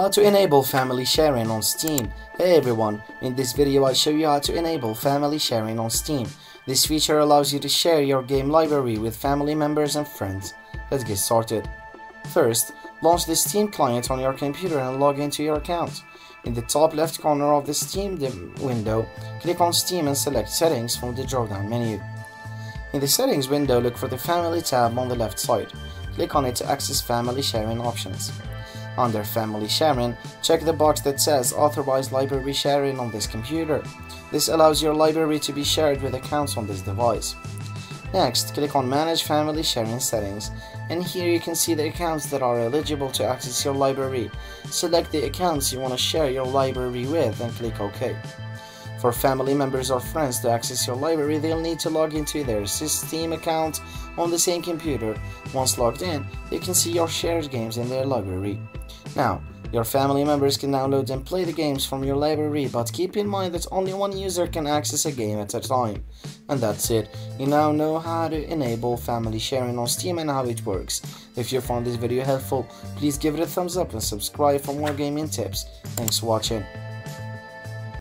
How to enable family sharing on Steam. Hey everyone, in this video I show you how to enable family sharing on Steam. This feature allows you to share your game library with family members and friends. Let's get started. First, launch the Steam client on your computer and log into your account. In the top left corner of the Steam window, click on Steam and select Settings from the drop-down menu. In the Settings window, look for the Family tab on the left side. Click on it to access family sharing options. Under Family Sharing, check the box that says Authorize Library Sharing on this computer. This allows your library to be shared with accounts on this device. Next, click on Manage Family Sharing Settings, and here you can see the accounts that are eligible to access your library. Select the accounts you want to share your library with and click OK. For family members or friends to access your library, they'll need to log into their Steam account on the same computer. Once logged in, they can see your shared games in their library. Now, your family members can download and play the games from your library, but keep in mind that only one user can access a game at a time. And that's it. You now know how to enable family sharing on Steam and how it works. If you found this video helpful, please give it a thumbs up and subscribe for more gaming tips. Thanks for watching.